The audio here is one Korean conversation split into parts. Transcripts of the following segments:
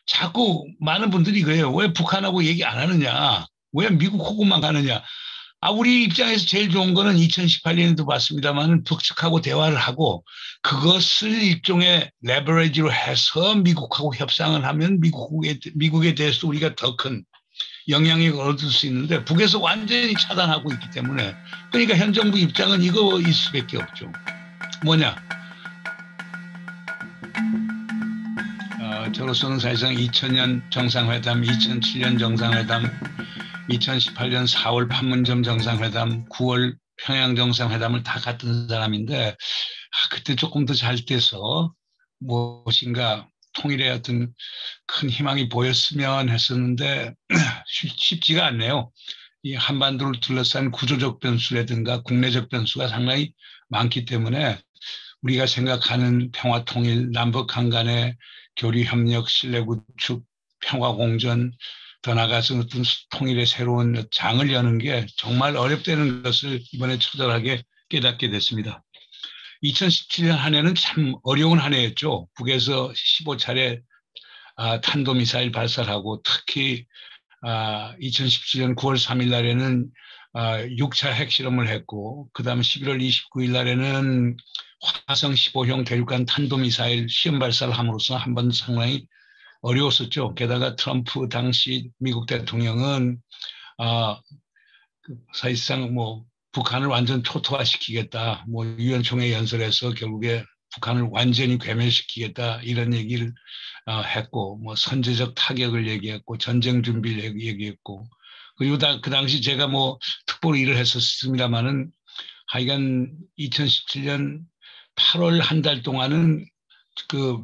자꾸 많은 분들이 그래요. 왜 북한하고 얘기 안 하느냐? 왜 미국하고만 가느냐? 우리 입장에서 제일 좋은 거는 2018년에도 봤습니다만 북측하고 대화를 하고 그것을 일종의 레버리지로 해서 미국하고 협상을 하면 미국에 대해서 우리가 더 큰 영향력을 얻을 수 있는데 북에서 완전히 차단하고 있기 때문에 그러니까 현 정부 입장은 이거일 수밖에 없죠. 뭐냐? 저로서는 사실상 2000년 정상회담, 2007년 정상회담, 2018년 4월 판문점 정상회담, 9월 평양 정상회담을 다 갔던 사람인데 그때 조금 더 잘 돼서 무엇인가 통일의 어떤 큰 희망이 보였으면 했었는데 쉽지가 않네요. 이 한반도를 둘러싼 구조적 변수라든가 국내적 변수가 상당히 많기 때문에 우리가 생각하는 평화 통일, 남북한 간의 교류 협력, 신뢰 구축, 평화 공존, 더 나아가서 어떤 통일의 새로운 장을 여는 게 정말 어렵다는 것을 이번에 처절하게 깨닫게 됐습니다. 2017년 한 해는 참 어려운 한 해였죠. 북에서 15차례 탄도미사일 발사하고 특히 2017년 9월 3일 날에는 6차 핵실험을 했고 그다음 11월 29일 날에는 화성 15형 대륙간 탄도미사일 시험 발사를 함으로써 한 번 상당히 어려웠었죠. 게다가 트럼프 당시 미국 대통령은 사실상 뭐 북한을 완전 초토화시키겠다, 뭐 유엔 총회 연설에서 결국에 북한을 완전히 괴멸시키겠다 이런 얘기를 했고, 뭐 선제적 타격을 얘기했고, 전쟁 준비를 얘기했고, 그리고 그 당시 제가 뭐 특보로 일을 했었습니다만은 하여간 2017년 8월 한 달 동안은 그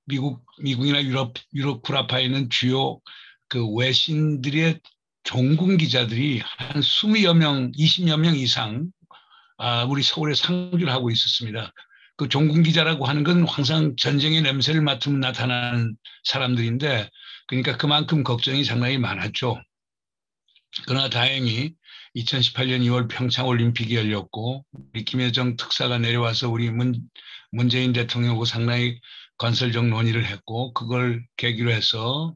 미국이나 유럽 구라파에 있는 주요 그 외신들의 종군 기자들이 한 20여 명, 20여 명 이상 우리 서울에 상주를 하고 있었습니다. 그 종군 기자라고 하는 건 항상 전쟁의 냄새를 맡으면 나타나는 사람들인데 그러니까 그만큼 걱정이 상당히 많았죠. 그러나 다행히 2018년 2월 평창 올림픽이 열렸고 우리 김여정 특사가 내려와서 우리 문재인 대통령하고 상당히 건설적 논의를 했고 그걸 계기로 해서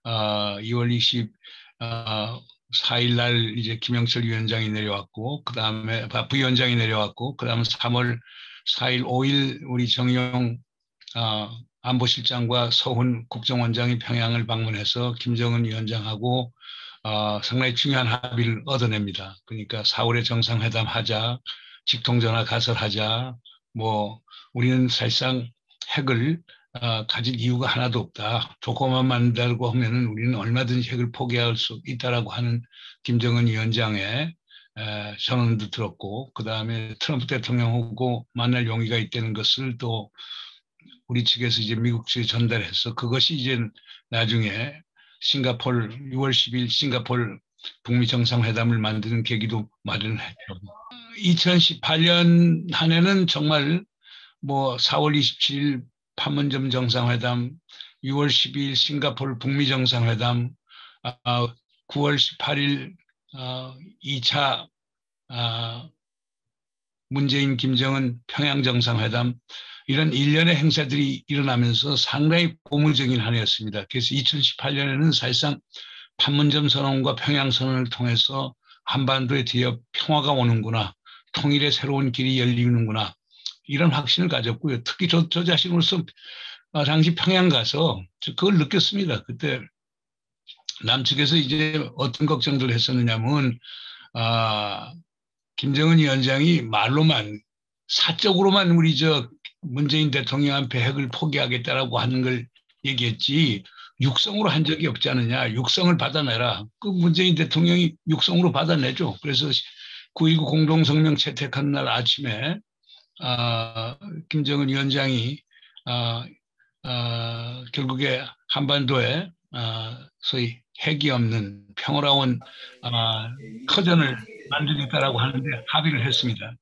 2월 24일 날 이제 김영철 위원장이 내려왔고 그다음에 부위원장이 내려왔고 그다음에 3월 4일, 5일 우리 정의용 안보실장과 서훈 국정원장이 평양을 방문해서 김정은 위원장하고 상당히 중요한 합의를 얻어냅니다. 그러니까 4월에 정상회담 하자, 직통전화 가설하자, 뭐 우리는 사실상 핵을 가질 이유가 하나도 없다. 조금만 만들고 하면은 우리는 얼마든지 핵을 포기할 수 있다라고 하는 김정은 위원장의 선언도 들었고, 그 다음에 트럼프 대통령하고 만날 용의가 있다는 것을 또 우리 측에서 이제 미국 측에 전달해서 그것이 이제 나중에 6월 10일 싱가포르 북미 정상회담을 만드는 계기도 마련했죠. 2018년 한 해는 정말 뭐 4월 27일 판문점 정상회담, 6월 12일 싱가포르 북미 정상회담, 9월 18일 2차 문재인 김정은 평양 정상회담 이런 일련의 행사들이 일어나면서 상당히 고무적인 한 해였습니다. 그래서 2018년에는 사실상 판문점 선언과 평양 선언을 통해서 한반도에 드디어 평화가 오는구나, 통일의 새로운 길이 열리는구나 이런 확신을 가졌고요. 특히 저 자신으로서 당시 평양 가서 그걸 느꼈습니다. 그때 남측에서 이제 어떤 걱정들을 했었느냐면 김정은 위원장이 말로만 사적으로만 우리 문재인 대통령한테 핵을 포기하겠다라고 하는 걸 얘기했지 육성으로 한 적이 없지 않느냐. 육성을 받아내라. 그 문재인 대통령이 육성으로 받아내죠. 그래서 9.19 공동성명 채택한 날 아침에 김정은 위원장이 결국에 한반도에 소위 핵이 없는 평화로운 터전을 만들겠다라고 하는데 합의를 했습니다.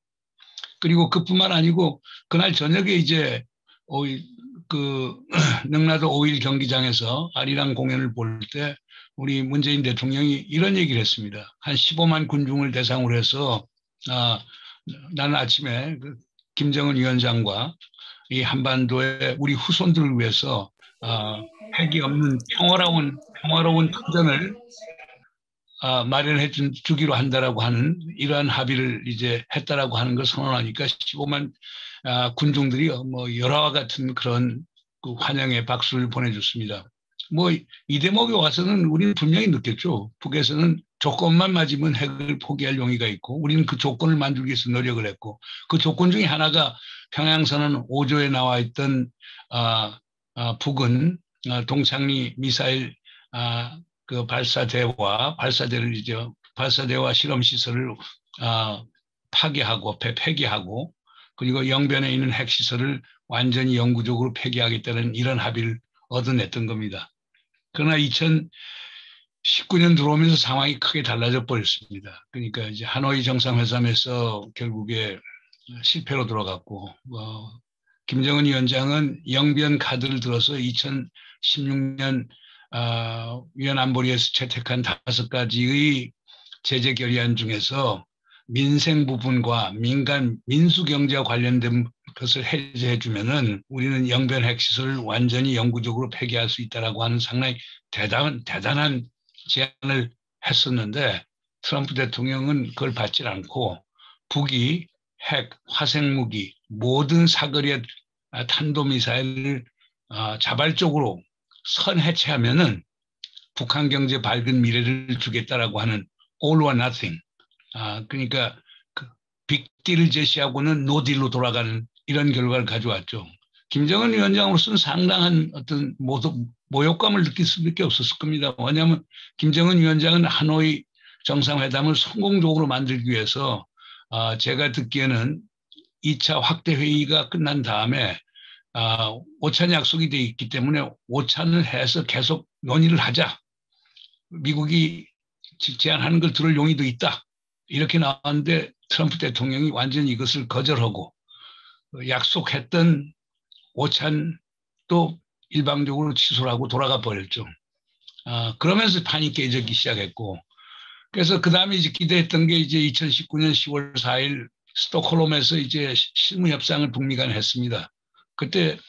그리고 그뿐만 아니고 그날 저녁에 이제 능라도 5일 경기장에서 아리랑 공연을 볼 때 우리 문재인 대통령이 이런 얘기를 했습니다. 한 15만 군중을 대상으로 해서 나는 아침에 김정은 위원장과 이 한반도의 우리 후손들을 위해서 핵이 없는 평화로운 터전을 마련해 주기로 한다라고 하는 이러한 합의를 이제 했다라고 하는 걸 선언하니까 15만 군중들이 뭐 열화와 같은 그런 그 환영의 박수를 보내줬습니다. 뭐 이 대목에 와서는 우리는 분명히 느꼈죠. 북에서는 조건만 맞으면 핵을 포기할 용의가 있고 우리는 그 조건을 만들기 위해서 노력을 했고 그 조건 중에 하나가 평양선언 5조에 나와 있던 북은 동창리 미사일 그 발사대를 이제 발사대와 실험 시설을 파괴하고 폐기하고 그리고 영변에 있는 핵 시설을 완전히 영구적으로 폐기하겠다는 이런 합의를 얻어냈던 겁니다. 그러나 2019년 들어오면서 상황이 크게 달라져 버렸습니다. 그러니까 이제 하노이 정상회담에서 결국에 실패로 돌아갔고 김정은 위원장은 영변 카드를 들어서 2016년 위원안보리에서 채택한 5가지의 제재 결의안 중에서 민생 부분과 민수경제와 관련된 것을 해제해 주면은 우리는 영변 핵시설을 완전히 영구적으로 폐기할 수 있다라고 하는 상당히 대단한 제안을 했었는데 트럼프 대통령은 그걸 받지 않고 북이 핵, 화생무기, 모든 사거리의 탄도미사일을 자발적으로 선해체하면은 북한 경제 밝은 미래를 주겠다라고 하는 all or nothing. 그러니까 그 빅딜을 제시하고는 노딜로 돌아가는 이런 결과를 가져왔죠. 김정은 위원장으로서는 상당한 어떤 모욕감을 느낄 수밖에 없었을 겁니다. 왜냐하면 김정은 위원장은 하노이 정상회담을 성공적으로 만들기 위해서 제가 듣기에는 2차 확대 회의가 끝난 다음에 오찬 약속이 돼 있기 때문에 오찬을 해서 계속 논의를 하자. 미국이 제안하는 걸 들을 용의도 있다. 이렇게 나왔는데 트럼프 대통령이 완전히 이것을 거절하고 약속했던 오찬도 일방적으로 취소를 하고 돌아가 버렸죠. 그러면서 판이 깨지기 시작했고 그래서 그 다음에 이제 기대했던 게 이제 2019년 10월 4일 스톡홀름에서 이제 실무 협상을 북미 간에 했습니다. 그때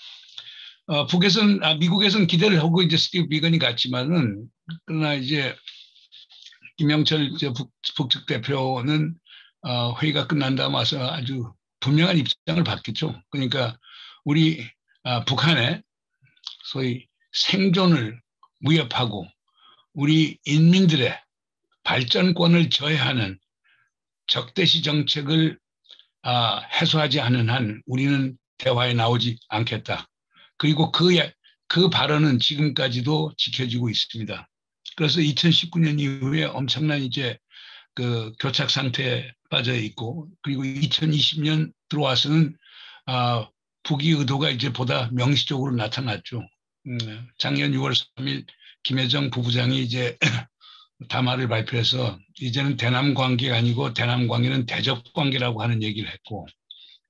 미국에서는 기대를 하고 이제 스티브 비건이 갔지만은 그러나 이제 김영철 북측 대표는 회의가 끝난 다음 와서 아주 분명한 입장을 밝혔죠. 그러니까 우리 북한의 소위 생존을 위협하고 우리 인민들의 발전권을 저해하는 적대시 정책을 해소하지 않은 한 우리는 대화에 나오지 않겠다. 그리고 그 발언은 지금까지도 지켜지고 있습니다. 그래서 2019년 이후에 엄청난 이제 그 교착 상태에 빠져 있고 그리고 2020년 들어와서는 북의 의도가 이제 보다 명시적으로 나타났죠. 작년 6월 3일 김여정 부부장이 이제 담화를 발표해서 이제는 대남 관계가 아니고 대남 관계는 대적 관계라고 하는 얘기를 했고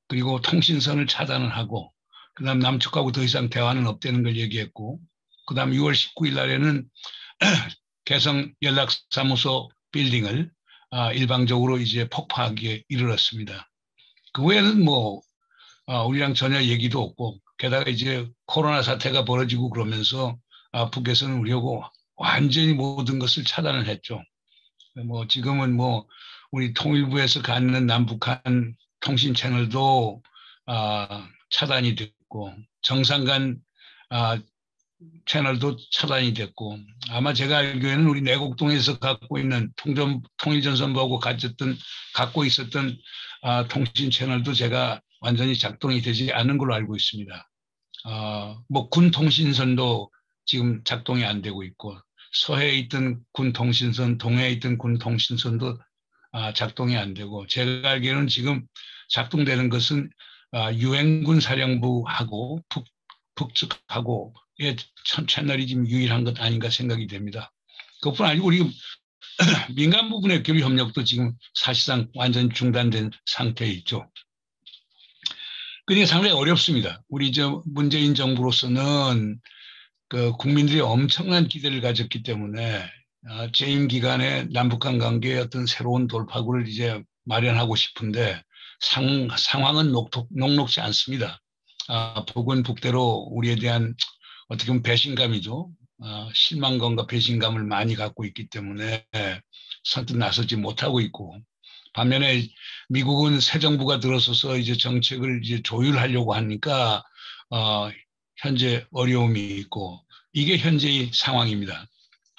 그리고 통신선을 차단을 하고 그다음 남측하고 더 이상 대화는 없다는 걸 얘기했고 그다음 6월 19일 날에는 개성 연락사무소 빌딩을 일방적으로 이제 폭파하기에 이르렀습니다. 그 외에는 뭐 우리랑 전혀 얘기도 없고 게다가 이제 코로나 사태가 벌어지고 그러면서 북에서는 우리하고 완전히 모든 것을 차단을 했죠. 뭐 지금은 뭐 우리 통일부에서 갖는 남북한 통신 채널도 차단이 됐고 정상 간 채널도 차단이 됐고 아마 제가 알기에는 우리 내곡동에서 갖고 있는 통일전선부하고 갖고 있었던 통신 채널도 제가 완전히 작동이 되지 않는 걸로 알고 있습니다. 뭐 군 통신선도 지금 작동이 안 되고 있고 서해에 있던 군 통신선, 동해에 있던 군 통신선도 작동이 안 되고 제가 알기로는 지금 작동되는 것은 유엔군 사령부하고 북측하고의 채널이 지금 유일한 것 아닌가 생각이 됩니다. 그것뿐 아니고 우리 민간 부분의 교류 협력도 지금 사실상 완전 중단된 상태에 있죠. 그러니까 상당히 어렵습니다. 우리 문재인 정부로서는 그 국민들이 엄청난 기대를 가졌기 때문에 재임 기간에 남북한 관계의 어떤 새로운 돌파구를 이제 마련하고 싶은데 상황은 녹록지 않습니다. 북은 북대로 우리에 대한 어떻게 보면 배신감이죠. 실망감과 배신감을 많이 갖고 있기 때문에 선뜻 나서지 못하고 있고, 반면에 미국은 새 정부가 들어서서 이제 정책을 이제 조율하려고 하니까 현재 어려움이 있고, 이게 현재의 상황입니다.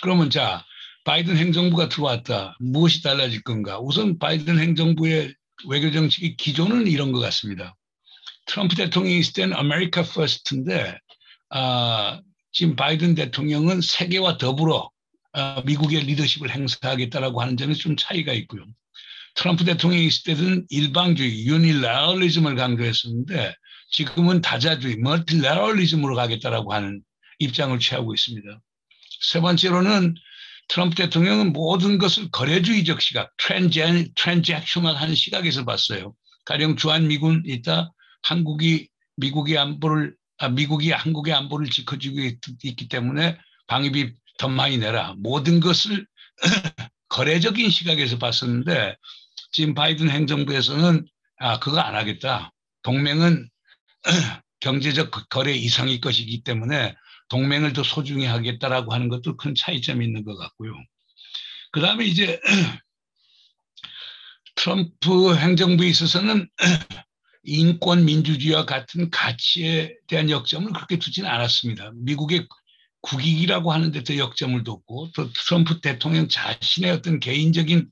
그러면 자, 바이든 행정부가 들어왔다. 무엇이 달라질 건가? 우선 바이든 행정부의 외교 정책의 기조는 이런 것 같습니다. 트럼프 대통령이 있을 때는 아메리카 퍼스트인데 지금 바이든 대통령은 세계와 더불어 미국의 리더십을 행사하겠다라고 하는 점에 좀 차이가 있고요. 트럼프 대통령이 있을 때는 일방주의, 유니라럴리즘을 강조했었는데 지금은 다자주의, 멀티라럴리즘으로 가겠다라고 하는 입장을 취하고 있습니다. 세 번째로는 트럼프 대통령은 모든 것을 거래주의적 시각, 트랜잭셔널한 시각에서 봤어요. 가령 주한미군 있다, 미국이 한국의 안보를 지켜주고 있기 때문에 방위비 더 많이 내라. 모든 것을 거래적인 시각에서 봤었는데 지금 바이든 행정부에서는 그거 안 하겠다. 동맹은 경제적 거래 이상의 것이기 때문에 동맹을 더 소중히 하겠다라고 하는 것도 큰 차이점이 있는 것 같고요. 그 다음에 이제 트럼프 행정부에 있어서는 인권 민주주의와 같은 가치에 대한 역점을 그렇게 두지는 않았습니다. 미국의 국익이라고 하는 데 더 역점을 뒀고 또 트럼프 대통령 자신의 어떤 개인적인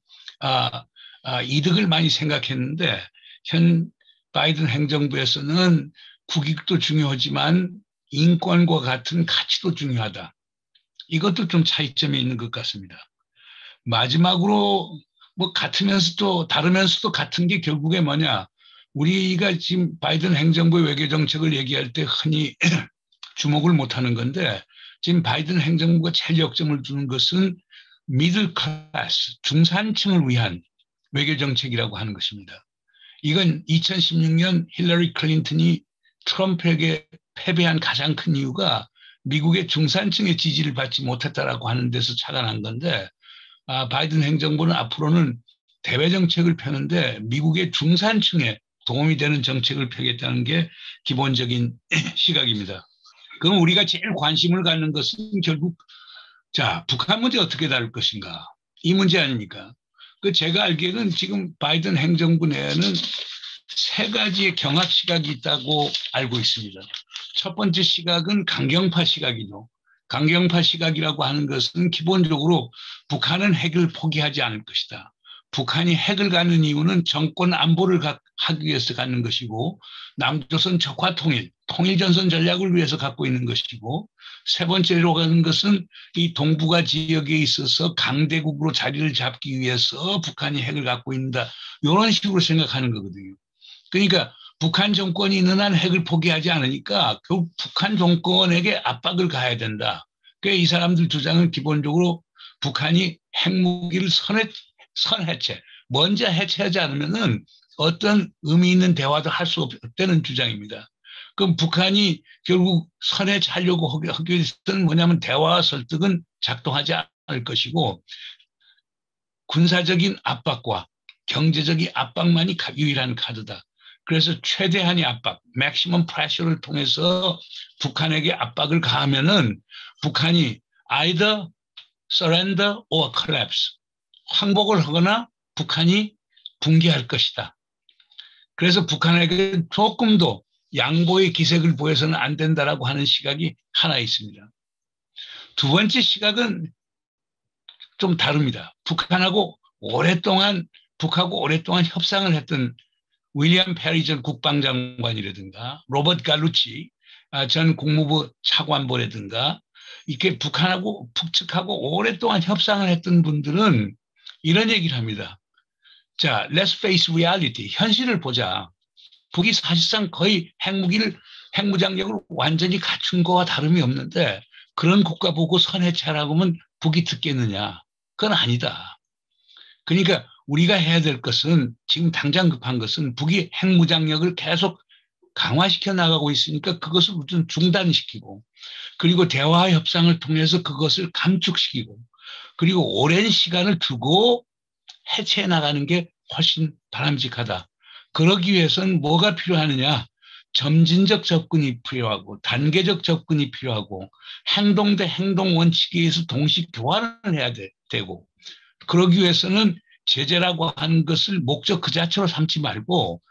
이득을 많이 생각했는데 현 바이든 행정부에서는 국익도 중요하지만 인권과 같은 가치도 중요하다. 이것도 좀 차이점이 있는 것 같습니다. 마지막으로 뭐 같으면서도 다르면서도 같은 게 결국에 뭐냐. 우리가 지금 바이든 행정부의 외교 정책을 얘기할 때 흔히 주목을 못하는 건데 지금 바이든 행정부가 제일 역점을 두는 것은 미들 클래스, 중산층을 위한 외교 정책이라고 하는 것입니다. 이건 2016년 힐러리 클린턴이 트럼프에게 패배한 가장 큰 이유가 미국의 중산층의 지지를 받지 못했다라고 하는 데서 착안한 건데 바이든 행정부는 앞으로는 대외 정책을 펴는데 미국의 중산층에 도움이 되는 정책을 펴겠다는 게 기본적인 시각입니다. 그럼 우리가 제일 관심을 갖는 것은 결국 자, 북한 문제 어떻게 다룰 것인가? 이 문제 아닙니까? 제가 알기에는 지금 바이든 행정부 내에는 세 가지의 경합 시각이 있다고 알고 있습니다. 첫 번째 시각은 강경파 시각이죠. 강경파 시각이라고 하는 것은 기본적으로 북한은 핵을 포기하지 않을 것이다. 북한이 핵을 갖는 이유는 정권 안보를 하기 위해서 갖는 것이고 남조선 적화 통일전선 전략을 위해서 갖고 있는 것이고 세 번째로 가는 것은 이 동북아 지역에 있어서 강대국으로 자리를 잡기 위해서 북한이 핵을 갖고 있다. 이런 식으로 생각하는 거거든요. 그러니까 북한 정권이 있는 한 핵을 포기하지 않으니까 결국 북한 정권에게 압박을 가해야 된다. 그러니까 이 사람들 주장은 기본적으로 북한이 핵무기를 선해체, 먼저 해체하지 않으면은 어떤 의미 있는 대화도 할 수 없다는 주장입니다. 그럼 북한이 결국 선해체하려고 하기 위해서는 뭐냐면 대화와 설득은 작동하지 않을 것이고 군사적인 압박과 경제적인 압박만이 유일한 카드다. 그래서 최대한의 압박, maximum pressure를 통해서 북한에게 압박을 가하면은 북한이 either surrender or collapse, 항복을 하거나 북한이 붕괴할 것이다. 그래서 북한에게 조금도 양보의 기색을 보여서는 안 된다라고 하는 시각이 하나 있습니다. 두 번째 시각은 좀 다릅니다. 북하고 오랫동안 협상을 했던 윌리엄 페리 전 국방장관이라든가 로버트 갈루치 전 국무부 차관보라든가 이렇게 북측하고 오랫동안 협상을 했던 분들은 이런 얘기를 합니다. 자, let's face reality. 현실을 보자. 북이 사실상 거의 핵무장력을 완전히 갖춘 거와 다름이 없는데 그런 국가 보고 선해체하라고 하면 북이 듣겠느냐. 그건 아니다. 그러니까 우리가 해야 될 것은 지금 당장 급한 것은 북이 핵무장력을 계속 강화시켜 나가고 있으니까 그것을 우선 중단시키고 그리고 대화 협상을 통해서 그것을 감축시키고 그리고 오랜 시간을 두고 해체해 나가는 게 훨씬 바람직하다. 그러기 위해서는 뭐가 필요하느냐? 점진적 접근이 필요하고 단계적 접근이 필요하고 행동 대 행동 원칙에 의해서 동시 교환을 해야 되고 그러기 위해서는 제재라고 하는 것을 목적 그 자체로 삼지 말고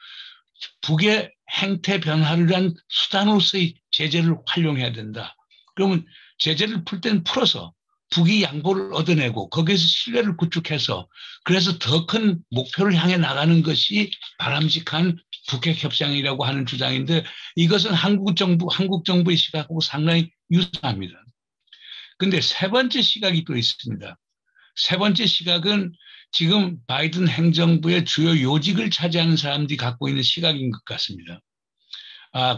북의 행태 변화를 위한 수단으로서의 제재를 활용해야 된다. 그러면 제재를 풀 때는 풀어서 북이 양보를 얻어내고 거기에서 신뢰를 구축해서 그래서 더 큰 목표를 향해 나가는 것이 바람직한 북핵 협상이라고 하는 주장인데 이것은 한국 정부의 시각하고 상당히 유사합니다. 그런데 세 번째 시각이 또 있습니다. 세 번째 시각은 지금 바이든 행정부의 주요 요직을 차지하는 사람들이 갖고 있는 시각인 것 같습니다.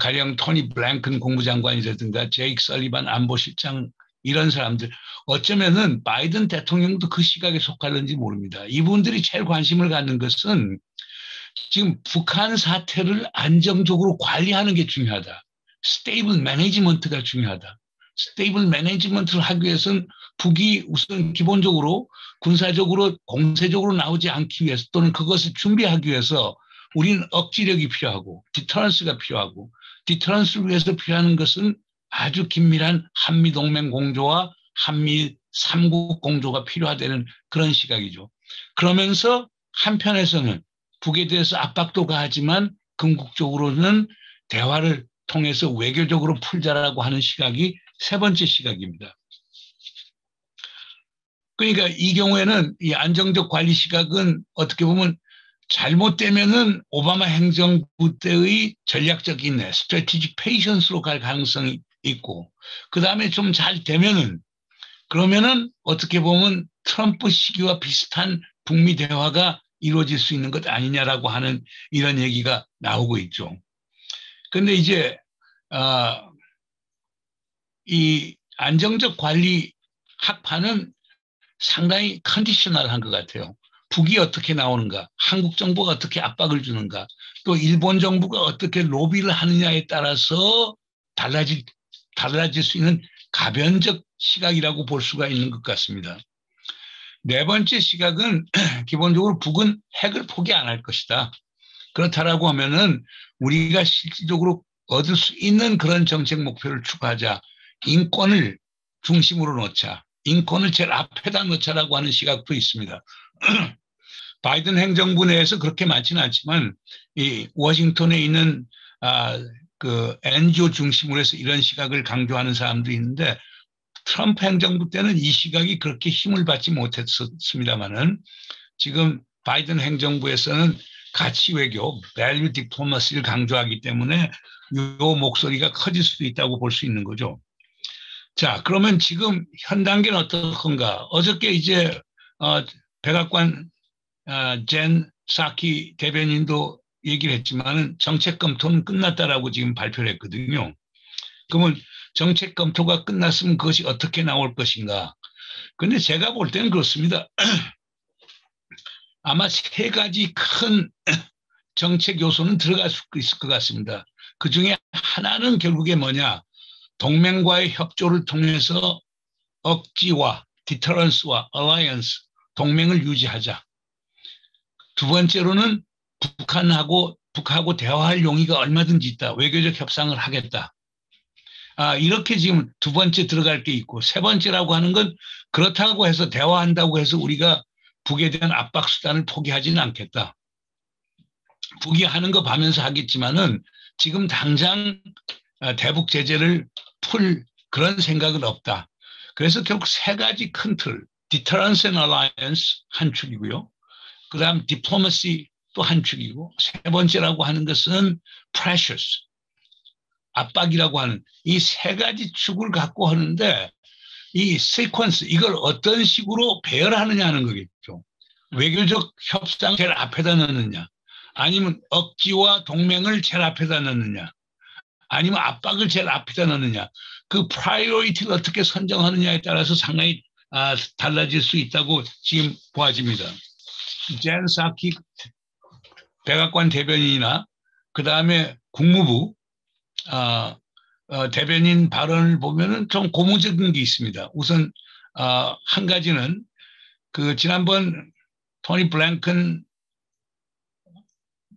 가령 토니 블랭큰 국무장관이라든가 제이크 설리반 안보실장 이런 사람들 어쩌면은 바이든 대통령도 그 시각에 속할는지 모릅니다. 이분들이 제일 관심을 갖는 것은 지금 북한 사태를 안정적으로 관리하는 게 중요하다. 스테이블 매니지먼트가 중요하다. 스테이블 매니지먼트를 하기 위해서는 북이 우선 기본적으로 군사적으로 공세적으로 나오지 않기 위해서 또는 그것을 준비하기 위해서 우리는 억지력이 필요하고 디터런스가 필요하고 디터런스를 위해서 필요한 것은 아주 긴밀한 한미동맹 공조와 한미 3국 공조가 필요하다는 그런 시각이죠. 그러면서 한편에서는 북에 대해서 압박도 가하지만 궁극적으로는 대화를 통해서 외교적으로 풀자라고 하는 시각이 세 번째 시각입니다. 그러니까 이 경우에는 이 안정적 관리 시각은 어떻게 보면 잘못되면은 오바마 행정부 때의 전략적 인내, strategic patience로 갈 가능성이 있고, 그 다음에 좀 잘 되면은, 그러면은 어떻게 보면 트럼프 시기와 비슷한 북미 대화가 이루어질 수 있는 것 아니냐라고 하는 이런 얘기가 나오고 있죠. 그런데 이제, 이 안정적 관리 학파는 상당히 컨디셔널한 것 같아요. 북이 어떻게 나오는가, 한국 정부가 어떻게 압박을 주는가, 또 일본 정부가 어떻게 로비를 하느냐에 따라서 달라질 수 있는 가변적 시각이라고 볼 수가 있는 것 같습니다. 네 번째 시각은 기본적으로 북은 핵을 포기 안 할 것이다. 그렇다라고 하면은 우리가 실질적으로 얻을 수 있는 그런 정책 목표를 추구하자. 인권을 중심으로 놓자. 인권을 제일 앞에다 놓자라고 하는 시각도 있습니다. 바이든 행정부 내에서 그렇게 많지는 않지만 이 워싱턴에 있는 그 NGO 중심으로 해서 이런 시각을 강조하는 사람도 있는데 트럼프 행정부 때는 이 시각이 그렇게 힘을 받지 못했습니다만은 지금 바이든 행정부에서는 가치 외교, value diplomacy를 강조하기 때문에 이 목소리가 커질 수도 있다고 볼 수 있는 거죠. 자, 그러면 지금 현 단계는 어떻건가? 어저께 이제 백악관 젠 사키 대변인도 얘기를 했지만은 정책 검토는 끝났다라고 지금 발표를 했거든요. 그러면 정책 검토가 끝났으면 그것이 어떻게 나올 것인가? 근데 제가 볼 때는 그렇습니다. 아마 세 가지 큰 정책 요소는 들어갈 수 있을 것 같습니다. 그중에 하나는 결국에 뭐냐? 동맹과의 협조를 통해서 억지와 디터런스와 얼라이언스, 동맹을 유지하자. 두 번째로는 북하고 대화할 용의가 얼마든지 있다. 외교적 협상을 하겠다. 이렇게 지금 두 번째 들어갈 게 있고 세 번째라고 하는 건 그렇다고 해서 대화한다고 해서 우리가 북에 대한 압박 수단을 포기하지는 않겠다. 북이 하는 거 봐면서 하겠지만은 지금 당장 대북 제재를 풀 그런 생각은 없다. 그래서 결국 세 가지 큰 틀, deterrence and alliance 한 축이고요. 그 다음 diplomacy 또 한 축이고 세 번째라고 하는 것은 pressures, 압박이라고 하는 이 세 가지 축을 갖고 하는데 이 sequence, 이걸 어떤 식으로 배열하느냐 하는 거겠죠. 외교적 협상 제일 앞에다 넣느냐 아니면 억지와 동맹을 제일 앞에다 넣느냐 아니면 압박을 제일 앞에다 넣느냐 그 프라이어리티를 어떻게 선정하느냐에 따라서 상당히 달라질 수 있다고 지금 보아집니다. 젠 사키 백악관 대변인이나 그 다음에 국무부 대변인 발언을 보면은 좀 고무적인 게 있습니다. 우선 한 가지는 그 지난번 토니 블랭큰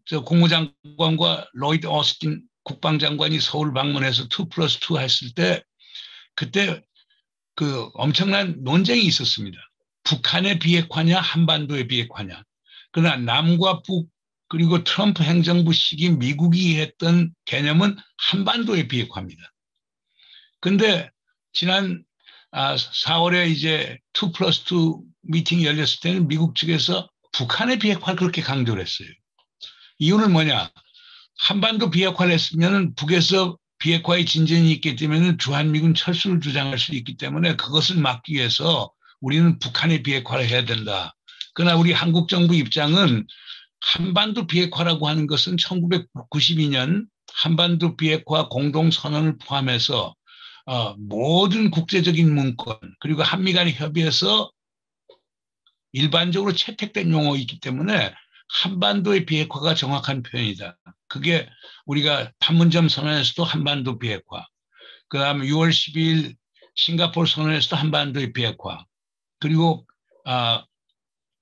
저 국무장관과 로이드 오스틴 국방장관이 서울 방문해서 2+2 했을 때 그때 그 엄청난 논쟁이 있었습니다. 북한의 비핵화냐 한반도의 비핵화냐. 그러나 남과 북 그리고 트럼프 행정부 시기 미국이 했던 개념은 한반도의 비핵화입니다. 근데 지난 4월에 이제 2+2 미팅이 열렸을 때는 미국 측에서 북한의 비핵화를 그렇게 강조를 했어요. 이유는 뭐냐? 한반도 비핵화를 했으면 북에서 비핵화의 진전이 있기 때문에 주한미군 철수를 주장할 수 있기 때문에 그것을 막기 위해서 우리는 북한의 비핵화를 해야 된다. 그러나 우리 한국 정부 입장은 한반도 비핵화라고 하는 것은 1992년 한반도 비핵화 공동선언을 포함해서 모든 국제적인 문건 그리고 한미 간의 협의에서 일반적으로 채택된 용어이기 때문에 한반도의 비핵화가 정확한 표현이다. 그게 우리가 판문점 선언에서도 한반도 비핵화, 그 다음에 6월 12일 싱가포르 선언에서도 한반도의 비핵화, 그리고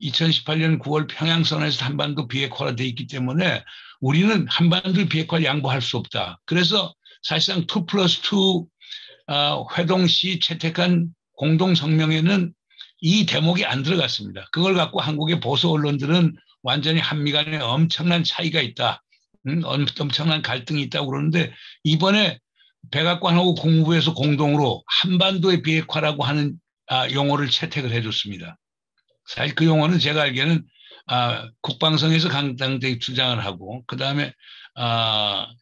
2018년 9월 평양 선언에서 한반도 비핵화가 돼 있기 때문에 우리는 한반도 비핵화를 양보할 수 없다. 그래서 사실상 2+2 회동 시 채택한 공동성명에는 이 대목이 안 들어갔습니다. 그걸 갖고 한국의 보수 언론들은 완전히 한미 간에 엄청난 차이가 있다. 엄청난 갈등이 있다고 그러는데 이번에 백악관하고 국무부에서 공동으로 한반도의 비핵화라고 하는 용어를 채택을 해줬습니다. 사실 그 용어는 제가 알기에는 국방성에서 강당되게 주장을 하고 그다음에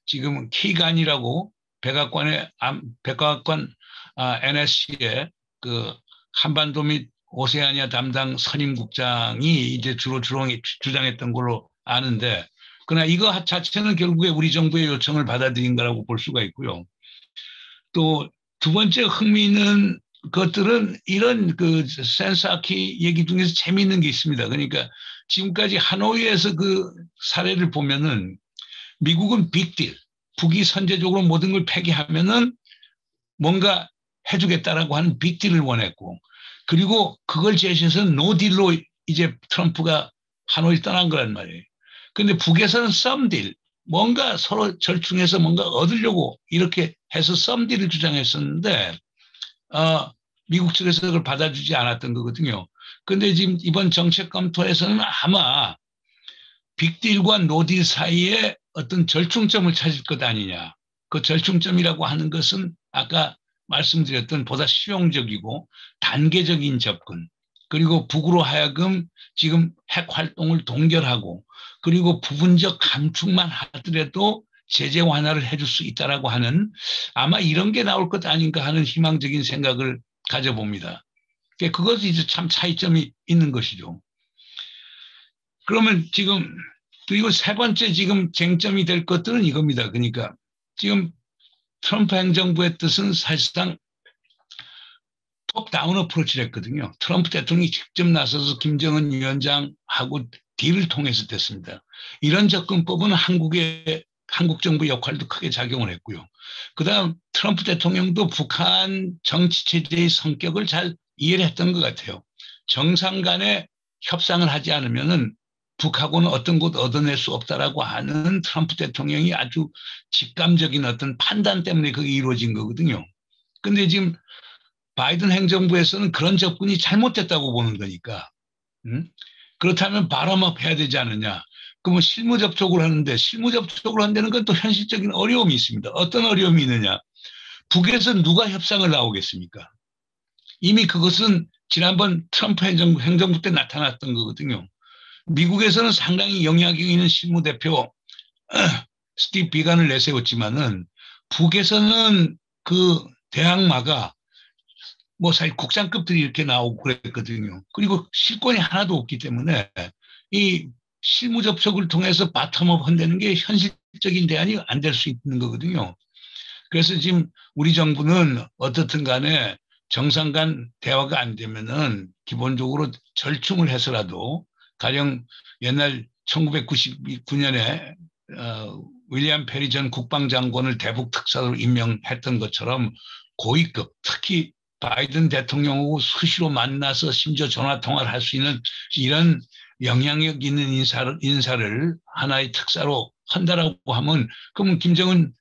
지금 K간이라고 백악관 NSC의 그 한반도 및 오세아니아 담당 선임국장이 이제 주로 주장했던 걸로 아는데 그러나 이거 자체는 결국에 우리 정부의 요청을 받아들인 거라고 볼 수가 있고요. 또 두 번째 흥미있는 것들은 이런 그 센사키 얘기 중에서 재미있는 게 있습니다. 그러니까 지금까지 하노이에서 그 사례를 보면은 미국은 빅딜, 북이 선제적으로 모든 걸 폐기하면은 뭔가 해주겠다라고 하는 빅딜을 원했고 그리고 그걸 제시해서 노딜로 이제 트럼프가 하노이 떠난 거란 말이에요. 그런데 북에서는 썸딜, 뭔가 서로 절충해서 뭔가 얻으려고 이렇게 해서 썸딜을 주장했었는데 미국 측에서 그걸 받아주지 않았던 거거든요. 그런데 지금 이번 정책 검토에서는 아마 빅딜과 노딜 사이에 어떤 절충점을 찾을 것 아니냐. 그 절충점이라고 하는 것은 아까 말씀드렸던 보다 실용적이고 단계적인 접근 그리고 북으로 하여금 지금 핵 활동을 동결하고 그리고 부분적 감축만 하더라도 제재 완화를 해줄 수 있다라고 하는 아마 이런 게 나올 것 아닌가 하는 희망적인 생각을 가져봅니다. 그것이 이제 참 차이점이 있는 것이죠. 그러면 지금 그리고 세 번째 지금 쟁점이 될 것들은 이겁니다. 그러니까 지금 트럼프 행정부의 뜻은 사실상 톱다운 어프로치를 했거든요. 트럼프 대통령이 직접 나서서 김정은 위원장하고 딜을 통해서 됐습니다. 이런 접근법은 한국 정부 역할도 크게 작용을 했고요. 그다음 트럼프 대통령도 북한 정치 체제의 성격을 잘 이해를 했던 것 같아요. 정상 간에 협상을 하지 않으면은 북하고는 어떤 곳 얻어낼 수 없다라고 하는 트럼프 대통령이 아주 직감적인 어떤 판단 때문에 그게 이루어진 거거든요. 근데 지금 바이든 행정부에서는 그런 접근이 잘못됐다고 보는 거니까. 그렇다면 바람업 해야 되지 않느냐. 그러면 실무 접촉을 하는데 실무 접촉을 한다는 건 또 현실적인 어려움이 있습니다. 어떤 어려움이 있느냐. 북에서 누가 협상을 나오겠습니까? 이미 그것은 지난번 트럼프 행정부 때 나타났던 거거든요. 미국에서는 상당히 영향력 있는 실무대표 스티브 비간을 내세웠지만은 북에서는 그 대항마가 뭐 사실 국장급들이 이렇게 나오고 그랬거든요. 그리고 실권이 하나도 없기 때문에 이 실무 접촉을 통해서 바텀업 한다는 게 현실적인 대안이 안 될 수 있는 거거든요. 그래서 지금 우리 정부는 어떻든 간에 정상 간 대화가 안 되면은 기본적으로 절충을 해서라도 가령 옛날 1999년에 윌리엄 페리 전 국방장관을 대북 특사로 임명했던 것처럼 고위급 특히 바이든 대통령하고 수시로 만나서 심지어 전화 통화를 할 수 있는 이런 영향력 있는 인사를 하나의 특사로 한다라고 하면 그러면 김정은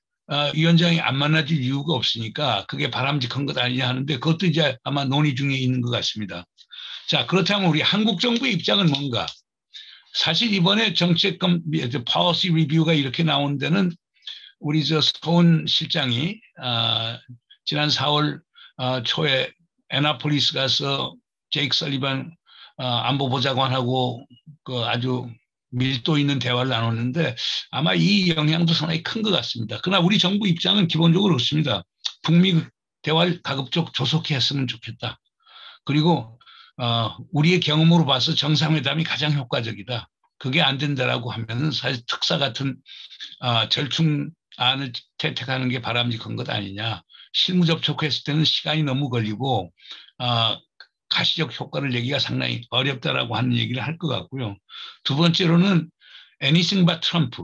위원장이 안 만나줄 이유가 없으니까 그게 바람직한 것 아니냐 하는데 그것도 이제 아마 논의 중에 있는 것 같습니다. 자, 그렇다면 우리 한국 정부의 입장은 뭔가? 사실 이번에 정책검 policy review가 이렇게 나온 데는 우리 서훈 실장이 지난 4월 초에 애나폴리스 가서 제이크 설리반 안보보좌관하고 그 아주 밀도 있는 대화를 나눴는데 아마 이 영향도 상당히 큰 것 같습니다. 그러나 우리 정부 입장은 기본적으로 그렇습니다. 북미 대화를 가급적 조속히 했으면 좋겠다. 그리고 우리의 경험으로 봐서 정상회담이 가장 효과적이다. 그게 안 된다라고 하면은 사실 특사 같은 절충안을 채택하는 게 바람직한 것 아니냐. 실무 접촉했을 때는 시간이 너무 걸리고 가시적 효과를 내기가 상당히 어렵다라고 하는 얘기를 할 것 같고요. 두 번째로는 anything but Trump,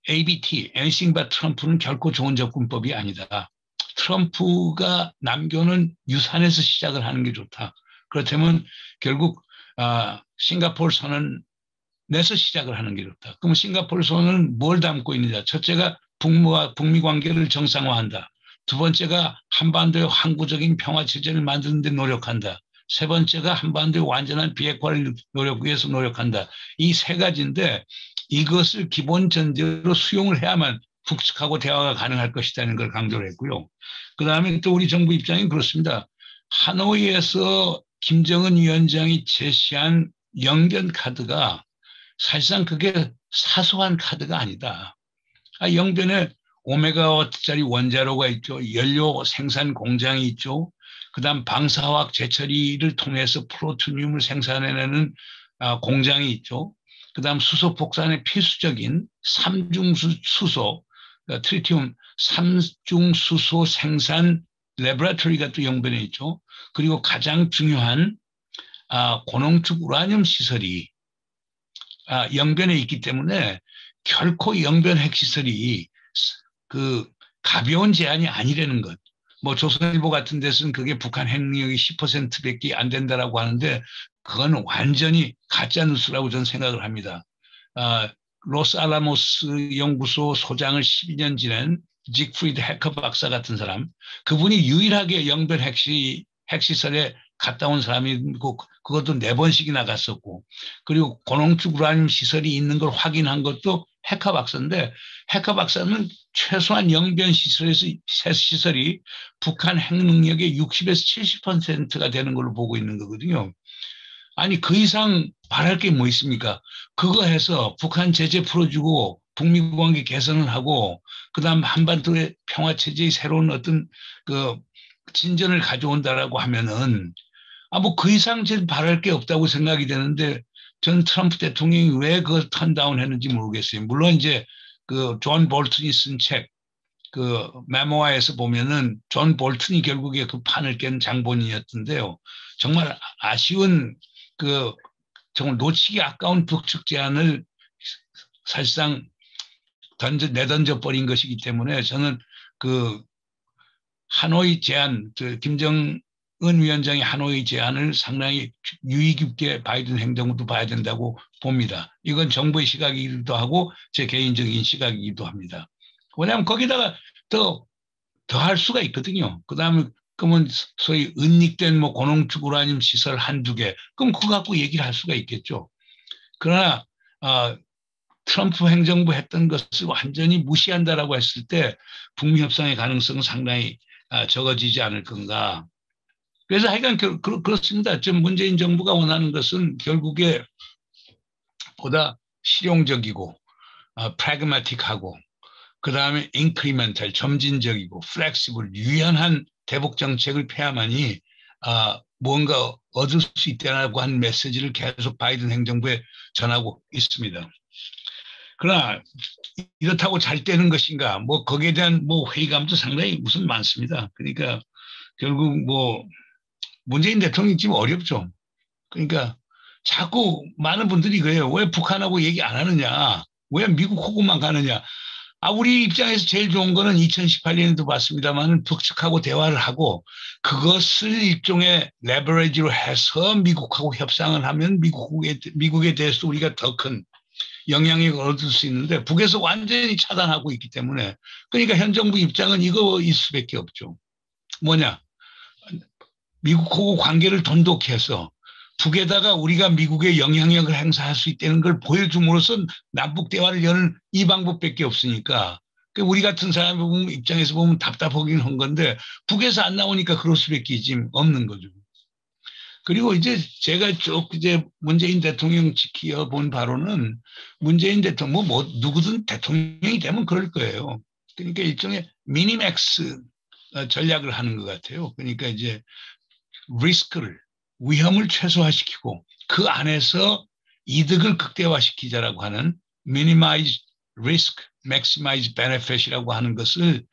ABT, anything but Trump는 결코 좋은 접근법이 아니다. 트럼프가 남겨놓은 유산에서 시작을 하는 게 좋다. 그렇다면 결국 싱가포르 선언에서 시작을 하는 게 좋다. 그럼 싱가포르 선언은 뭘 담고 있느냐. 첫째가 북미 관계를 정상화한다. 두 번째가 한반도의 항구적인 평화 체제를 만드는 데 노력한다. 세 번째가 한반도의 완전한 비핵화를 위해서 노력한다. 이 세 가지인데 이것을 기본 전제로 수용을 해야만 북측하고 대화가 가능할 것이라는 걸 강조를 했고요. 그다음에 또 우리 정부 입장이 그렇습니다. 하노이에서 김정은 위원장이 제시한 영변 카드가 사실상 그게 사소한 카드가 아니다. 영변에 오메가와트짜리 원자로가 있죠. 연료 생산 공장이 있죠. 그다음 방사화학 재처리를 통해서 플루토늄을 생산해내는 공장이 있죠. 그다음 수소 폭탄의 필수적인 삼중수소, 트리튬 삼중수소 생산 레버러토리가 또 영변에 있죠. 그리고 가장 중요한 고농축 우라늄 시설이 영변에 있기 때문에 결코 영변 핵시설이 그 가벼운 제한이 아니라는 것. 뭐 조선일보 같은 데서는 그게 북한 핵 능력이 10%밖에 안 된다라고 하는데 그건 완전히 가짜 뉴스라고 저는 생각을 합니다. 로스알라모스 연구소 소장을 12년 지낸 직프리드 해커 박사 같은 사람, 그분이 유일하게 영변 핵시설에 갔다 온 사람이고 그것도 4번씩이나 갔었고, 그리고 고농축 우라늄 시설이 있는 걸 확인한 것도 해커 박사인데, 해커 박사는 최소한 영변 시설이 북한 핵 능력의 60에서 70%가 되는 걸로 보고 있는 거거든요. 아니 그 이상 바랄 게 뭐 있습니까? 그거 해서 북한 제재 풀어주고 북미 관계 개선을 하고 그다음 한반도의 평화 체제의 새로운 어떤 그 진전을 가져온다라고 하면은 뭐 그 이상 제 바랄 게 없다고 생각이 되는데 전 트럼프 대통령이 왜 그걸 턴다운 했는지 모르겠어요. 물론 이제 그 존 볼튼이 쓴 책 그 메모아에서 보면은 존 볼튼이 결국에 그 판을 깬 장본인이었던데요. 정말 아쉬운 그 정말 놓치기 아까운 북측 제안을 사실상 내던져 버린 것이기 때문에 저는 그 하노이 제안, 김정은 위원장의 하노이 제안을 상당히 유의 깊게 바이든 행정부도 봐야 된다고 봅니다. 이건 정부의 시각이기도 하고 제 개인적인 시각이기도 합니다. 왜냐하면 거기다가 더 할 수가 있거든요. 그다음에 그러면 소위 은닉된 뭐 고농축 우라늄 시설 한두 개, 그럼 그거 갖고 얘기를 할 수가 있겠죠. 그러나 트럼프 행정부 했던 것을 완전히 무시한다라고 했을 때 북미 협상의 가능성은 상당히 적어지지 않을 건가. 그래서 하여간 그렇습니다. 지금 문재인 정부가 원하는 것은 결국에 보다 실용적이고 프래그마틱하고 그다음에 인크리멘탈, 점진적이고 플렉시블, 유연한 대북 정책을 펴야만이 뭔가 얻을 수 있다고 하는 메시지를 계속 바이든 행정부에 전하고 있습니다. 그러나 이렇다고 잘 되는 것인가? 뭐 거기에 대한 뭐 회의감도 상당히 우선 많습니다. 그러니까 결국 뭐 문재인 대통령이 지금 어렵죠. 그러니까 자꾸 많은 분들이 그래요. 왜 북한하고 얘기 안 하느냐? 왜 미국 호구만 가느냐? 우리 입장에서 제일 좋은 거는 2018년에도 봤습니다만 북측하고 대화를 하고 그것을 일종의 레버리지로 해서 미국하고 협상을 하면 미국에 대해서 우리가 더 큰 영향력을 얻을 수 있는데 북에서 완전히 차단하고 있기 때문에 그러니까 현 정부 입장은 이거일 수밖에 없죠. 뭐냐? 미국하고 관계를 돈독해서 북에다가 우리가 미국의 영향력을 행사할 수 있다는 걸 보여줌으로써 남북 대화를 여는 이 방법밖에 없으니까 우리 같은 사람 입장에서 보면 답답하긴 한 건데 북에서 안 나오니까 그럴 수밖에 없는 거죠. 그리고 이제 제가 쭉 이제 문재인 대통령 지켜본 바로는 문재인 대통령 뭐 누구든 대통령이 되면 그럴 거예요. 그러니까 일종의 미니맥스 전략을 하는 것 같아요. 그러니까 이제 리스크를 위험을 최소화시키고 그 안에서 이득을 극대화시키자라고 하는 minimize risk, maximize benefit이라고 하는 것을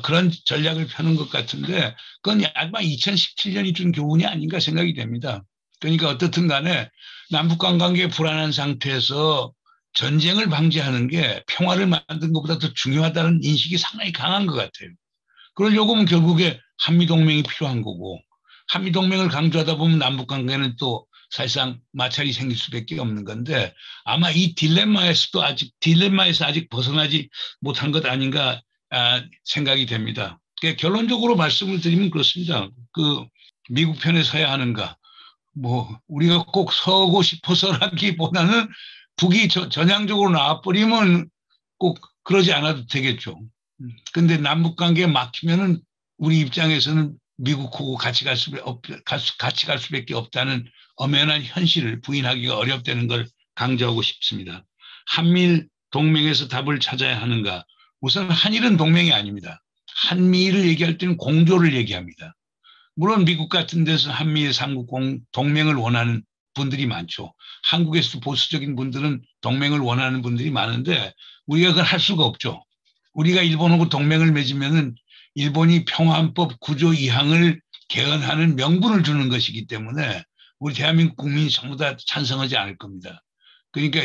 그런 전략을 펴는 것 같은데 그건 아마 2017년이 준 교훈이 아닌가 생각이 됩니다. 그러니까 어떻든 간에 남북간 관계 불안한 상태에서 전쟁을 방지하는 게 평화를 만드는 것보다 더 중요하다는 인식이 상당히 강한 것 같아요. 그러려고 하면 결국에 한미동맹이 필요한 거고 한미동맹을 강조하다 보면 남북관계는 또 사실상 마찰이 생길 수밖에 없는 건데 아마 이 딜레마에서 아직 벗어나지 못한 것 아닌가 생각이 됩니다. 그러니까 결론적으로 말씀을 드리면 그렇습니다. 그 미국 편에 서야 하는가? 뭐 우리가 꼭 서고 싶어서라기보다는 북이 전향적으로 나와버리면 꼭 그러지 않아도 되겠죠. 근데 남북 관계에 막히면은 우리 입장에서는 미국하고 같이 갈 수밖에 없다는 엄연한 현실을 부인하기가 어렵다는 걸 강조하고 싶습니다. 한미일 동맹에서 답을 찾아야 하는가? 우선 한일은 동맹이 아닙니다. 한미일을 얘기할 때는 공조를 얘기합니다. 물론 미국 같은 데서 한미일 삼국 동맹을 원하는 분들이 많죠. 한국에서도 보수적인 분들은 동맹을 원하는 분들이 많은데 우리가 그걸 할 수가 없죠. 우리가 일본하고 동맹을 맺으면은 일본이 평화헌법 9조 2항을 개헌하는 명분을 주는 것이기 때문에 우리 대한민국 국민이 전부 다 찬성하지 않을 겁니다. 그러니까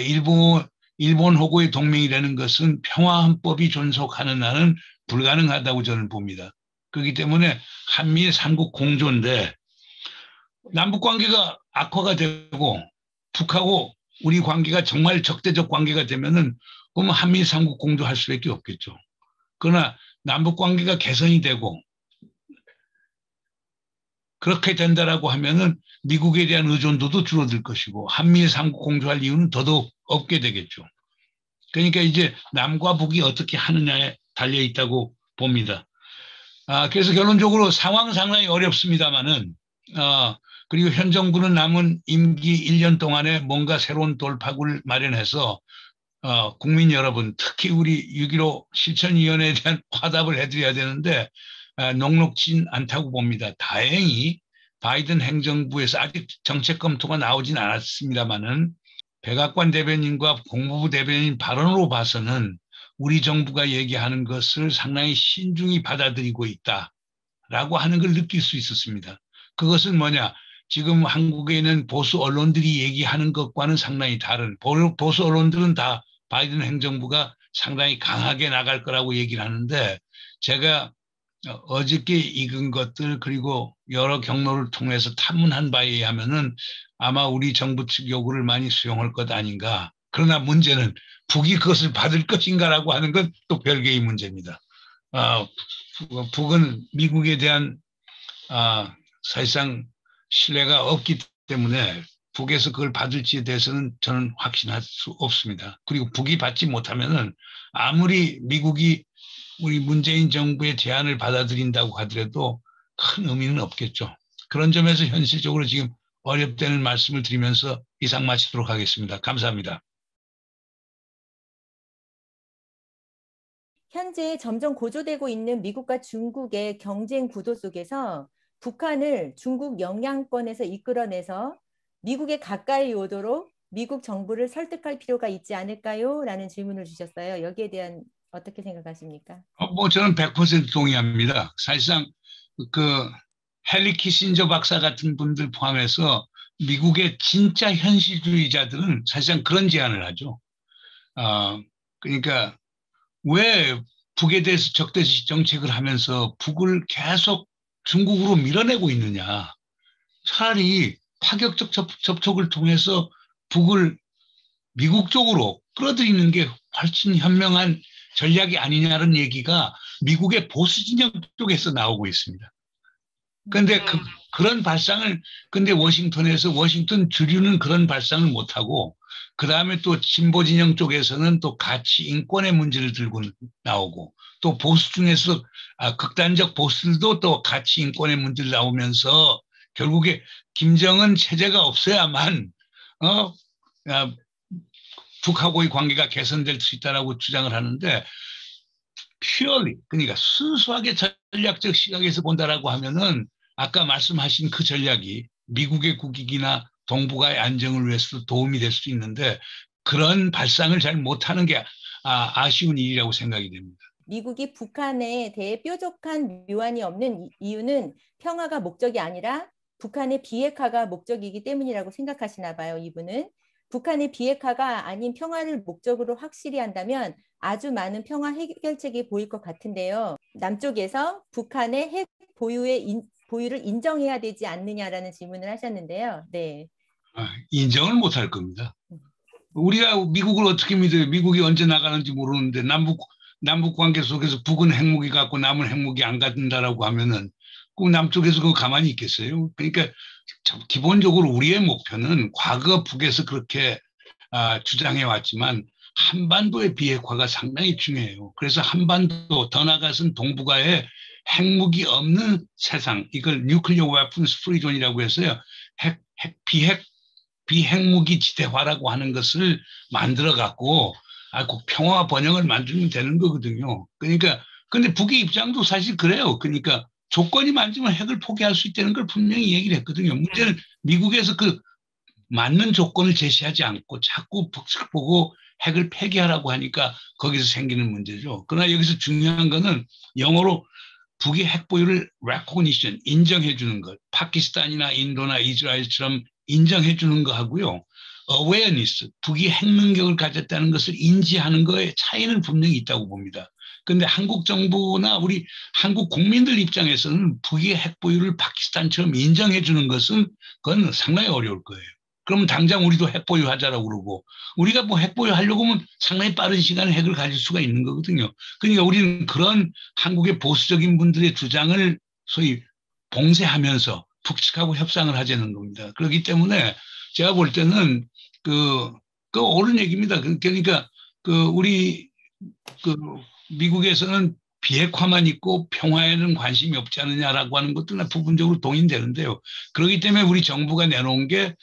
일본하고의 동맹이라는 것은 평화헌법이 존속하는 한은 불가능하다고 저는 봅니다. 그렇기 때문에 한미일 삼국 공조인데 남북 관계가 악화가 되고 북하고 우리 관계가 정말 적대적 관계가 되면은 그러면 한미일 삼국 공조할 수밖에 없겠죠. 그러나 남북 관계가 개선이 되고 그렇게 된다라고 하면은 미국에 대한 의존도도 줄어들 것이고 한미일 삼국 공조할 이유는 더더욱 없게 되겠죠. 그러니까 이제 남과 북이 어떻게 하느냐에 달려 있다고 봅니다. 그래서 결론적으로 상황 상당히 어렵습니다만은 그리고 현 정부는 남은 임기 1년 동안에 뭔가 새로운 돌파구를 마련해서 국민 여러분, 특히 우리 6.15 실천위원회에 대한 화답을 해드려야 되는데 녹록진 않다고 봅니다. 다행히 바이든 행정부에서 아직 정책 검토가 나오진 않았습니다만은 백악관 대변인과 국무부 대변인 발언으로 봐서는 우리 정부가 얘기하는 것을 상당히 신중히 받아들이고 있다라고 하는 걸 느낄 수 있었습니다. 그것은 뭐냐? 지금 한국에 있는 보수 언론들이 얘기하는 것과는 상당히 다른 보수 언론들은 다 바이든 행정부가 상당히 강하게 나갈 거라고 얘기를 하는데 제가 어저께 읽은 것들 그리고 여러 경로를 통해서 탐문한 바에 의하면은 아마 우리 정부 측 요구를 많이 수용할 것 아닌가. 그러나 문제는 북이 그것을 받을 것인가라고 하는 건 또 별개의 문제입니다. 북은 미국에 대한 사실상 신뢰가 없기 때문에 북에서 그걸 받을지에 대해서는 저는 확신할 수 없습니다. 그리고 북이 받지 못하면은 아무리 미국이 우리 문재인 정부의 제안을 받아들인다고 하더라도 큰 의미는 없겠죠. 그런 점에서 현실적으로 지금 어렵다는 말씀을 드리면서 이상 마치도록 하겠습니다. 감사합니다. 현재 점점 고조되고 있는 미국과 중국의 경쟁 구도 속에서 북한을 중국 영향권에서 이끌어내서 미국에 가까이 오도록 미국 정부를 설득할 필요가 있지 않을까요? 라는 질문을 주셨어요. 여기에 대한 어떻게 생각하십니까? 저는 100% 동의합니다. 사실상 그 헨리 키신저 박사 같은 분들 포함해서 미국의 진짜 현실주의자들은 사실상 그런 제안을 하죠. 그러니까 왜 북에 대해서 적대시 정책을 하면서 북을 계속 중국으로 밀어내고 있느냐. 차라리 파격적 접촉을 통해서 북을 미국 쪽으로 끌어들이는 게 훨씬 현명한 전략이 아니냐는 얘기가 미국의 보수 진영 쪽에서 나오고 있습니다. 그런데 그런 발상을, 근데 워싱턴 주류는 그런 발상을 못하고, 그 다음에 또 진보 진영 쪽에서는 또 가치 인권의 문제를 들고 나오고, 또 보수 중에서, 극단적 보수들도 또 가치 인권의 문제를 나오면서, 결국에 김정은 체제가 없어야만, 북하고의 관계가 개선될 수 있다라고 주장을 하는데, purely, 그러니까 순수하게 전략적 시각에서 본다라고 하면은 아까 말씀하신 그 전략이 미국의 국익이나 동북아의 안정을 위해서도 도움이 될 수 있는데 그런 발상을 잘 못하는 게 아쉬운 일이라고 생각이 됩니다. 미국이 북한에 대해 뾰족한 묘안이 없는 이유는 평화가 목적이 아니라 북한의 비핵화가 목적이기 때문이라고 생각하시나 봐요, 이분은. 북한의 비핵화가 아닌 평화를 목적으로 확실히 한다면 아주 많은 평화 해결책이 보일 것 같은데요. 남쪽에서 북한의 핵 보유를 인정해야 되지 않느냐라는 질문을 하셨는데요. 네. 인정을 못할 겁니다. 우리가 미국을 어떻게 믿어요? 미국이 언제 나가는지 모르는데 남북 관계 속에서 북은 핵무기 갖고 남은 핵무기 안 갖는다라고 하면은 꼭 남쪽에서 그거 가만히 있겠어요? 그러니까 기본적으로 우리의 목표는 과거 북에서 그렇게 주장해 왔지만 한반도의 비핵화가 상당히 중요해요. 그래서 한반도 더 나아가서는 동북아에 핵무기 없는 세상, 이걸 뉴클리어 웨폰스 프리 존이라고 해서요. 비핵무기 지대화라고 하는 것을 만들어 갖고 꼭 평화 번영을 만들면 되는 거거든요. 그러니까 근데 북의 입장도 사실 그래요. 그러니까 조건이 맞으면 핵을 포기할 수 있다는 걸 분명히 얘기를 했거든요. 문제는 미국에서 그 맞는 조건을 제시하지 않고 자꾸 북측 보고 핵을 폐기하라고 하니까 거기서 생기는 문제죠. 그러나 여기서 중요한 거는 영어로 북의 핵 보유를 recognition, 인정해 주는 것. 파키스탄이나 인도나 이스라엘처럼 인정해 주는 거 하고요. awareness, 북이 핵 능력을 가졌다는 것을 인지하는 거에 차이는 분명히 있다고 봅니다. 그런데 한국 정부나 우리 한국 국민들 입장에서는 북의 핵 보유를 파키스탄처럼 인정해 주는 것은 그건 상당히 어려울 거예요. 그러면 당장 우리도 핵 보유하자라고 그러고 우리가 뭐 핵 보유하려고 하면 상당히 빠른 시간에 핵을 가질 수가 있는 거거든요. 그러니까 우리는 그런 한국의 보수적인 분들의 주장을 소위 봉쇄하면서 북측하고 협상을 하자는 겁니다. 그렇기 때문에 제가 볼 때는 그 옳은 얘기입니다. 그러니까 우리 미국에서는 비핵화만 있고 평화에는 관심이 없지 않느냐라고 하는 것도 나 부분적으로 동의되는데요. 그렇기 때문에 우리 정부가 내놓은 게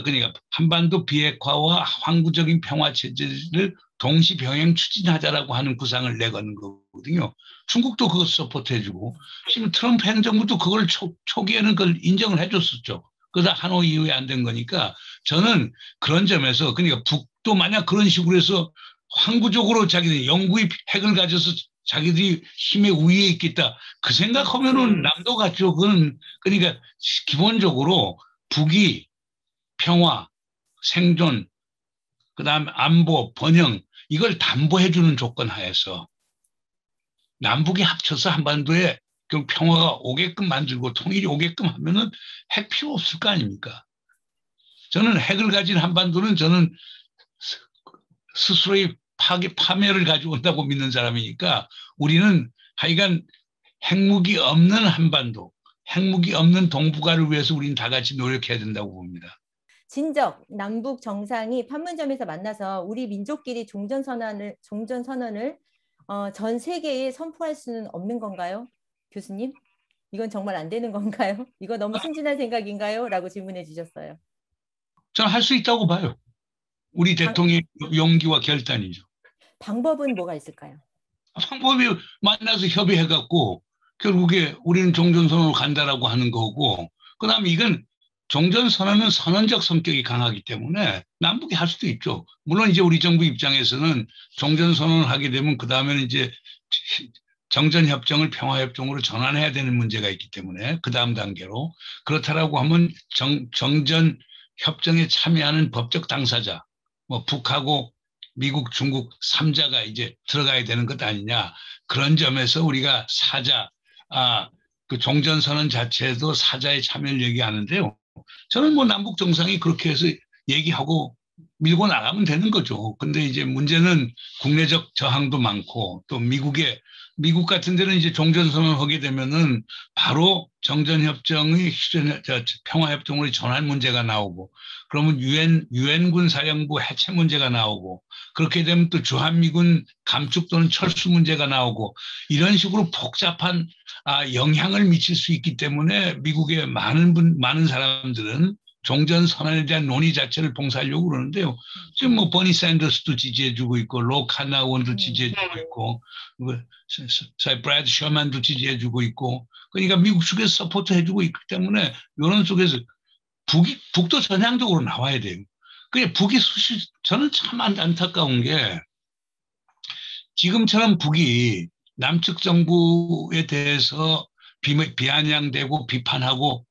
그러니까 한반도 비핵화와 항구적인 평화 체제를 동시 병행 추진하자라고 하는 구상을 내거는 거거든요. 중국도 그거 서포트해주고 지금 트럼프 행정부도 그걸 초기에는 그걸 인정을 해줬었죠. 그러다 하노이 이후에 안 된 거니까 저는 그런 점에서 그러니까 북도 만약 그런 식으로 해서 항구적으로 자기들이 영구히 핵을 가져서 자기들이 힘의 우위에 있겠다. 그 생각하면은 남도 같죠. 그러니까 기본적으로 북이 평화, 생존, 그다음 안보, 번영 이걸 담보해주는 조건 하에서 남북이 합쳐서 한반도에 평화가 오게끔 만들고 통일이 오게끔 하면은 핵 필요 없을 거 아닙니까? 저는 핵을 가진 한반도는 저는 스스로의 파멸을 가져온다고 믿는 사람이니까 우리는 하여간 핵무기 없는 한반도, 핵무기 없는 동북아를 위해서 우리는 다 같이 노력해야 된다고 봅니다. 진적 남북 정상이 판문점에서 만나서 우리 민족끼리 종전선언을 전 세계에 선포할 수는 없는 건가요? 교수님? 이건 정말 안 되는 건가요? 이거 너무 순진한 생각인가요? 라고 질문해 주셨어요. 저는 할 수 있다고 봐요. 우리 대통령의 용기와 결단이죠. 방법은 뭐가 있을까요? 방법이 만나서 협의해갖고 결국에 우리는 종전선언으로 간다라고 하는 거고 그다음에 이건 종전선언은 선언적 성격이 강하기 때문에 남북이 할 수도 있죠. 물론 이제 우리 정부 입장에서는 종전선언을 하게 되면 그다음에는 이제 정전협정을 평화협정으로 전환해야 되는 문제가 있기 때문에 그 다음 단계로 그렇다라고 하면 정전협정에 참여하는 법적 당사자 뭐 북하고 미국, 중국 3자가 이제 들어가야 되는 것 아니냐. 그런 점에서 우리가 그 종전선언 자체도 사자의 참여를 얘기하는데요. 저는 뭐 남북 정상이 그렇게 해서 얘기하고 밀고 나가면 되는 거죠. 근데 이제 문제는 국내적 저항도 많고 또 미국 같은 데는 이제 종전선언을 하게 되면은 바로 정전협정의 평화협정으로 전환 문제가 나오고 그러면 유엔군 사령부 해체 문제가 나오고 그렇게 되면 또 주한미군 감축 또는 철수 문제가 나오고 이런 식으로 복잡한 영향을 미칠 수 있기 때문에 미국의 많은 사람들은 종전 선언에 대한 논의 자체를 봉사하려고 그러는데요. 지금 뭐 버니 샌더스도 지지해주고 있고 로 카나원도 지지해주고 있고 브래드 셔만도 지지해주고 있고 그러니까 미국 측에서 서포트해주고 있기 때문에 이런 속에서 북도 전향적으로 나와야 돼요. 그게 저는 참 안타까운 게 지금처럼 북이 남측 정부에 대해서 비아냥대고 비판하고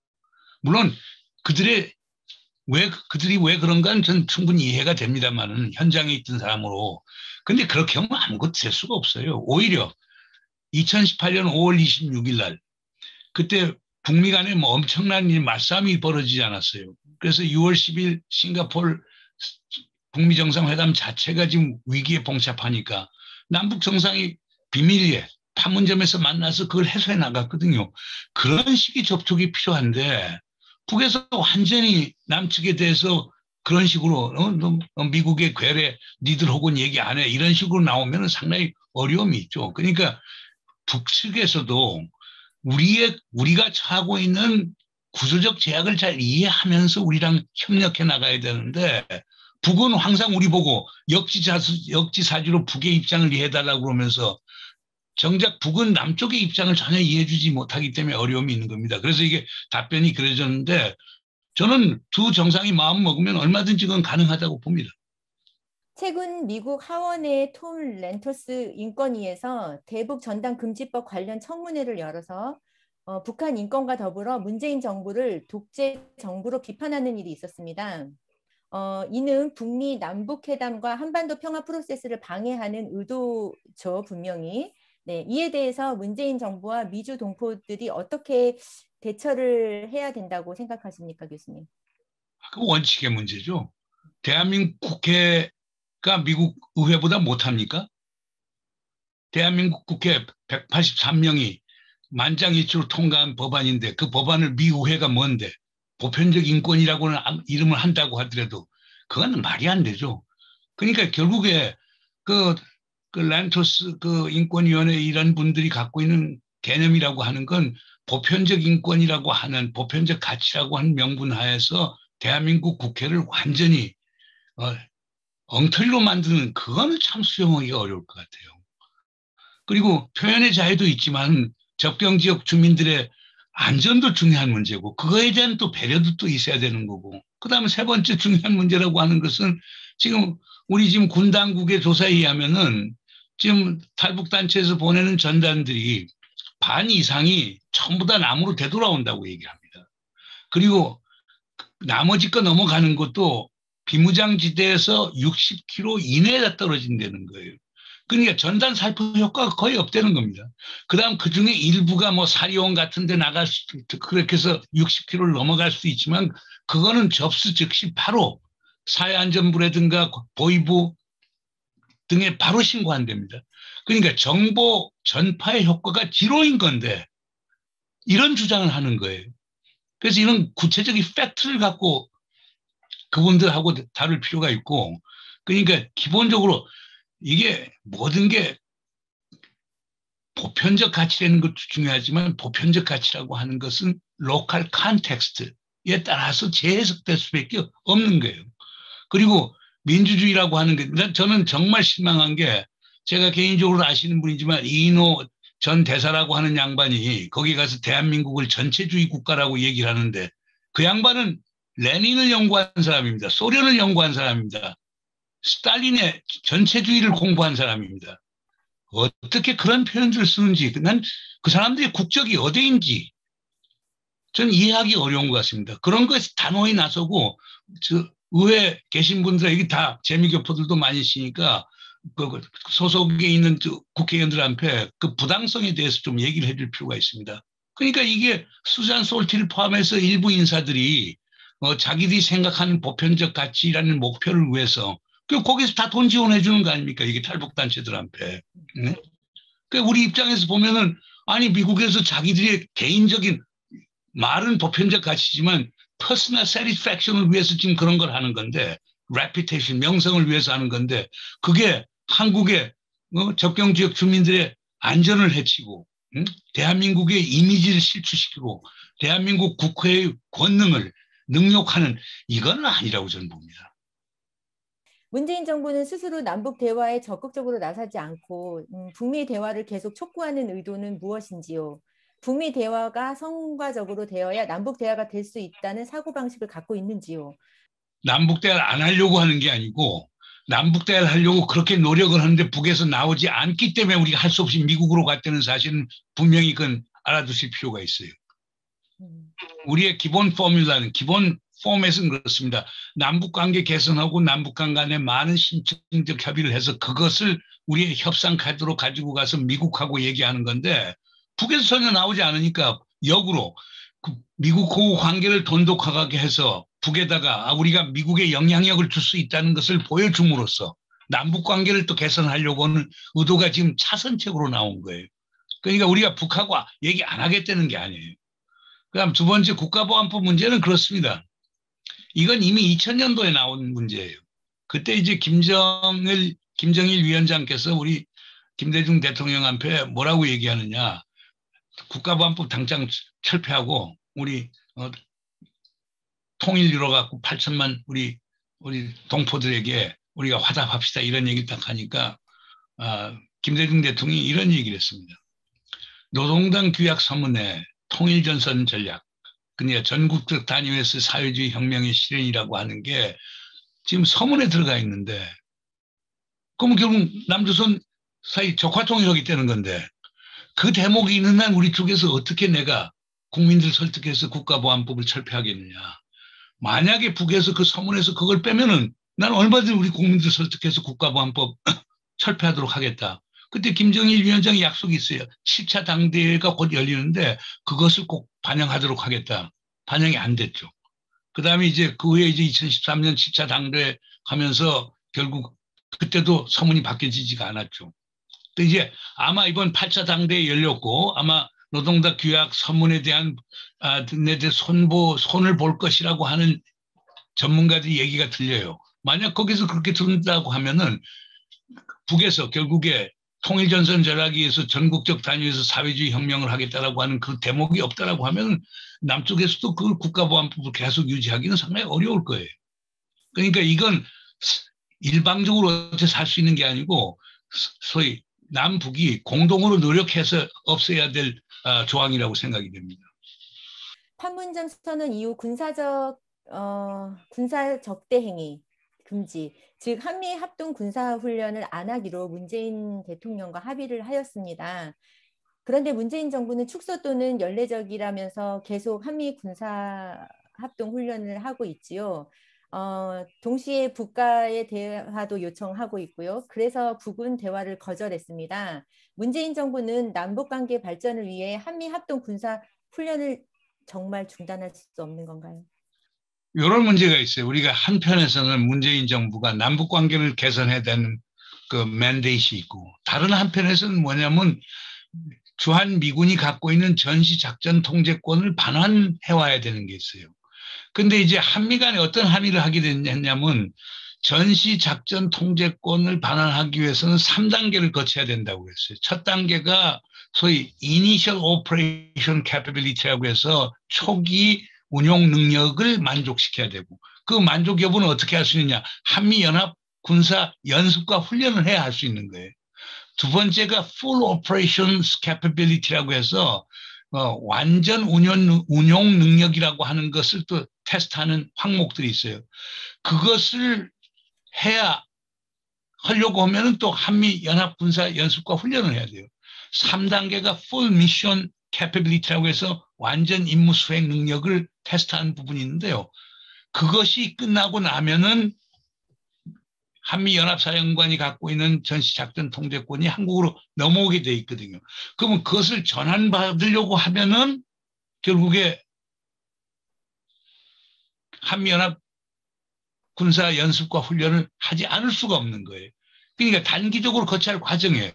물론 그들이 왜 그런가는 전 충분히 이해가 됩니다만은 현장에 있던 사람으로. 근데 그렇게 하면 아무것도 될 수가 없어요. 오히려 2018년 5월 26일 날 그때 북미 간에 뭐 엄청난 말싸움이 벌어지지 않았어요. 그래서 6월 10일 싱가포르 북미 정상회담 자체가 지금 위기에 봉착하니까 남북 정상이 비밀리에 판문점에서 만나서 그걸 해소해 나갔거든요. 그런 식의 접촉이 필요한데 북에서 완전히 남측에 대해서 그런 식으로 미국의 괴뢰 니들 혹은 얘기 안 해 이런 식으로 나오면 상당히 어려움이 있죠. 그러니까 북측에서도 우리가 처하고 있는 구조적 제약을 잘 이해하면서 우리랑 협력해 나가야 되는데 북은 항상 우리 보고 역지사지로 북의 입장을 이해해달라고 그러면서 정작 북은 남쪽의 입장을 전혀 이해해주지 못하기 때문에 어려움이 있는 겁니다. 그래서 이게 답변이 그려졌는데 저는 두 정상이 마음 먹으면 얼마든지 그건 가능하다고 봅니다. 최근 미국 하원의 톰 렌토스 인권위에서 대북 전단 금지법 관련 청문회를 열어서 북한 인권과 더불어 문재인 정부를 독재 정부로 비판하는 일이 있었습니다. 이는 북미 남북회담과 한반도 평화 프로세스를 방해하는 의도죠, 분명히. 네, 이에 대해서 문재인 정부와 미주 동포들이 어떻게 대처를 해야 된다고 생각하십니까, 교수님? 그 원칙의 문제죠. 대한민국 국회가 미국 의회보다 못합니까? 대한민국 국회 183명이 만장일치로 통과한 법안인데 그 법안을 미 의회가 뭔데 보편적 인권이라고는 이름을 한다고 하더라도 그건 말이 안 되죠. 그러니까 결국에 그, 그 란토스 그 인권위원회 이런 분들이 갖고 있는 개념이라고 하는 건 보편적 인권이라고 하는 보편적 가치라고 하는 명분 하에서 대한민국 국회를 완전히 엉터리로 만드는 그거는 참 수용하기가 어려울 것 같아요. 그리고 표현의 자유도 있지만 접경 지역 주민들의 안전도 중요한 문제고 그거에 대한 또 배려도 또 있어야 되는 거고 그다음에 세 번째 중요한 문제라고 하는 것은 우리 지금 군 당국의 조사에 의하면은 지금 탈북단체에서 보내는 전단들이 반 이상이 전부 다 남으로 되돌아온다고 얘기합니다. 그리고 나머지 거 넘어가는 것도 비무장지대에서 60km 이내에 떨어진다는 거예요. 그러니까 전단 살포 효과가 거의 없다는 겁니다. 그다음 그중에 일부가 뭐 사리온 같은 데 그렇게 해서 60km를 넘어갈 수 있지만 그거는 접수 즉시 바로 사회안전부라든가 보위부 등에 바로 신고한답니다. 그러니까 정보 전파의 효과가 지로인 건데 이런 주장을 하는 거예요. 그래서 이런 구체적인 팩트를 갖고 그분들하고 다룰 필요가 있고 그러니까 기본적으로 이게 모든 게 보편적 가치라는 것도 중요하지만 보편적 가치라고 하는 것은 로컬 컨텍스트에 따라서 재해석될 수밖에 없는 거예요. 그리고 민주주의라고 하는 게 저는 정말 실망한 게 제가 개인적으로 아시는 분이지만 이인호 전 대사라고 하는 양반이 거기 가서 대한민국을 전체주의 국가라고 얘기를 하는데 그 양반은 레닌을 연구한 사람입니다. 소련을 연구한 사람입니다. 스탈린의 전체주의를 공부한 사람입니다. 어떻게 그런 표현들을 쓰는지 난 그 사람들의 국적이 어디인지 저는 이해하기 어려운 것 같습니다. 그런 것에 단호히 나서고 의회에 계신 분들에게 다 재미교포들도 많이 있으니까 그 소속에 있는 국회의원들한테 그 부당성에 대해서 좀 얘기를 해줄 필요가 있습니다. 그러니까 이게 수잔 솔티를 포함해서 일부 인사들이 자기들이 생각하는 보편적 가치라는 목표를 위해서 거기서 다 돈 지원해 주는 거 아닙니까? 이게 탈북단체들한테. 네? 우리 입장에서 보면은 아니 미국에서 자기들의 개인적인 말은 보편적 가치지만 퍼스널 세티스팩션을 위해서 지금 그런 걸 하는 건데 레피테이션 명성을 위해서 하는 건데 그게 한국의 접경 지역 주민들의 안전을 해치고 대한민국의 이미지를 실추시키고 대한민국 국회의 권능을 능욕하는 이건 아니라고 저는 봅니다. 문재인 정부는 스스로 남북 대화에 적극적으로 나서지 않고 북미 대화를 계속 촉구하는 의도는 무엇인지요? 북미 대화가 성과적으로 되어야 남북 대화가 될 수 있다는 사고방식을 갖고 있는지요? 남북 대화를 안 하려고 하는 게 아니고 남북 대화를 하려고 그렇게 노력을 하는데 북에서 나오지 않기 때문에 우리가 할 수 없이 미국으로 갔다는 사실은 분명히 그건 알아두실 필요가 있어요. 우리의 기본 포뮬라는 기본 포맷은 그렇습니다. 남북관계 개선하고 남북한 간에 많은 심층적 협의를 해서 그것을 우리의 협상 카드로 가지고 가서 미국하고 얘기하는 건데 북에서 전혀 나오지 않으니까 역으로 미국하고 관계를 돈독하게 해서 북에다가 우리가 미국에 영향력을 줄 수 있다는 것을 보여줌으로써 남북관계를 또 개선하려고 하는 의도가 지금 차선책으로 나온 거예요. 그러니까 우리가 북하고 얘기 안 하겠다는 게 아니에요. 그다음 두 번째 국가보안법 문제는 그렇습니다. 이건 이미 2000년도에 나온 문제예요. 그때 이제 김정일 위원장께서 우리 김대중 대통령한테 뭐라고 얘기하느냐. 국가보안법 당장 철폐하고 우리 통일 이뤄갖고 8천만 우리 동포들에게 우리가 화답합시다 이런 얘기를 딱 하니까 김대중 대통령이 이런 얘기를 했습니다. 노동당 규약 서문에 통일전선 전략 그러니까 전국적 단위에서 사회주의 혁명의 실현이라고 하는 게 지금 서문에 들어가 있는데 그러면 결국 남조선 사이 적화통일하기 때는 건데 그 대목이 있는 한 우리 쪽에서 어떻게 내가 국민들 설득해서 국가보안법을 철폐하겠느냐. 만약에 북에서 그 서문에서 그걸 빼면은 나는 얼마든지 우리 국민들 설득해서 국가보안법 철폐하도록 하겠다. 그때 김정일 위원장의 약속이 있어요. 7차 당대회가 곧 열리는데 그것을 꼭 반영하도록 하겠다. 반영이 안 됐죠. 그 다음에 이제 그 후에 이제 2013년 7차 당대회 하면서 결국 그때도 서문이 바뀌어지지가 않았죠. 또 이제 아마 이번 8차 당대회 열렸고 아마 노동당 규약 서문에 대한 손을 볼 것이라고 하는 전문가들이 얘기가 들려요. 만약 거기서 그렇게 들은다고 하면은 북에서 결국에 통일전선 전략에 의해서 전국적 단위에서 사회주의 혁명을 하겠다라고 하는 그 대목이 없다라고 하면 남쪽에서도 그 국가보안법을 계속 유지하기는 상당히 어려울 거예요. 그러니까 이건 일방적으로 어떻게 살 수 있는 게 아니고 소위 남북이 공동으로 노력해서 없애야 될 조항이라고 생각이 됩니다. 판문점 선언 이후 군사 적대 행위 금지, 즉 한미 합동 군사훈련을 안 하기로 문재인 대통령과 합의를 하였습니다. 그런데 문재인 정부는 축소 또는 연례적이라면서 계속 한미 군사 합동 훈련을 하고 있지요. 동시에 북과의 대화도 요청하고 있고요. 그래서 북은 대화를 거절했습니다. 문재인 정부는 남북관계 발전을 위해 한미 합동 군사 훈련을 정말 중단할 수 없는 건가요? 이런 문제가 있어요. 우리가 한편에서는 문재인 정부가 남북 관계를 개선해야 되는 그 맨데이트이 있고 다른 한편에서는 뭐냐면 주한 미군이 갖고 있는 전시 작전 통제권을 반환해 와야 되는 게 있어요. 근데 이제 한미 간에 어떤 합의를 하게 됐냐면 전시 작전 통제권을 반환하기 위해서는 3단계를 거쳐야 된다고 했어요. 첫 단계가 소위 Initial Operation Capability라고 해서 초기 운용 능력을 만족시켜야 되고 그 만족 여부는 어떻게 할 수 있느냐. 한미연합 군사 연습과 훈련을 해야 할 수 있는 거예요. 두 번째가 Full Operations Capability라고 해서 완전 운용 능력이라고 하는 것을 또 테스트하는 항목들이 있어요. 그것을 하려고 하면은 또 한미 연합 군사 연습과 훈련을 해야 돼요. 3단계가 Full Mission Capability라고 해서 완전 임무 수행 능력을 테스트하는 부분이 있는데요. 그것이 끝나고 나면은 한미연합사령관이 갖고 있는 전시작전 통제권이 한국으로 넘어오게 돼 있거든요. 그러면 그것을 전환받으려고 하면은 결국에 한미연합 군사 연습과 훈련을 하지 않을 수가 없는 거예요. 그러니까 단기적으로 거쳐야 할 과정이에요.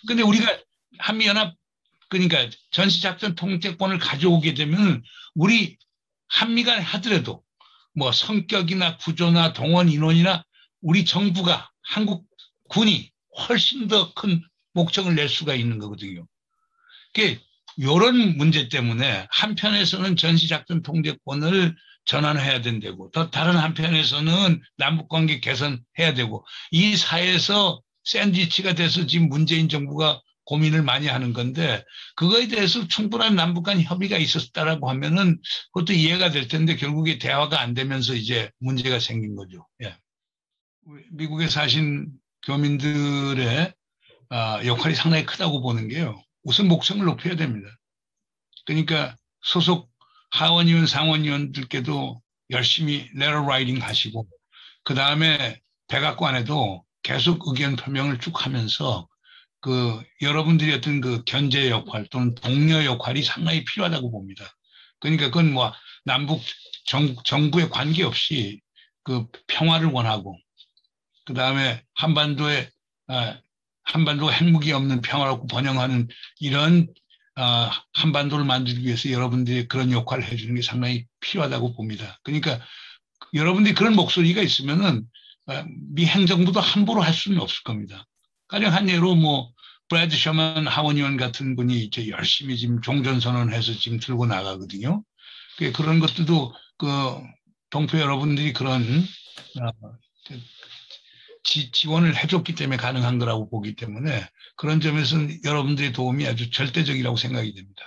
근데 우리가 한미연합, 그러니까 전시작전 통제권을 가져오게 되면 우리 한미 간에 하더라도 뭐 성격이나 구조나 동원 인원이나 우리 정부가 한국 군이 훨씬 더 큰 목적을 낼 수가 있는 거거든요. 이런 문제 때문에 한편에서는 전시작전 통제권을 전환해야 된다고, 또 다른 한편에서는 남북관계 개선해야 되고, 이 사이에서 샌드위치가 돼서 지금 문재인 정부가 고민을 많이 하는 건데, 그거에 대해서 충분한 남북 간 협의가 있었다라고 하면은 그것도 이해가 될 텐데 결국에 대화가 안 되면서 이제 문제가 생긴 거죠. 예. 미국에 사신 교민들의 역할이 상당히 크다고 보는 게요. 우선 목청을 높여야 됩니다. 그러니까 소속 하원의원, 상원의원들께도 열심히 레터 라이팅 하시고, 그 다음에 백악관에도 계속 의견 표명을 쭉 하면서 여러분들이 어떤 견제 역할 또는 동료 역할이 상당히 필요하다고 봅니다. 그러니까 그건 뭐 남북 정부에 관계없이 평화를 원하고, 그 다음에 한반도가 핵무기 없는 평화롭고 번영하는 이런 한반도를 만들기 위해서 여러분들이 그런 역할을 해주는 게 상당히 필요하다고 봅니다. 그러니까 여러분들이 그런 목소리가 있으면은 미 행정부도 함부로 할 수는 없을 겁니다. 가령 한 예로 뭐 브래드 셔먼 하원의원 같은 분이 이제 열심히 지금 종전선언해서 지금 들고 나가거든요. 그런 것들도 동포 여러분들이 그런 지원을 해줬기 때문에 가능한 거라고 보기 때문에 그런 점에서는 여러분들의 도움이 아주 절대적이라고 생각이 됩니다.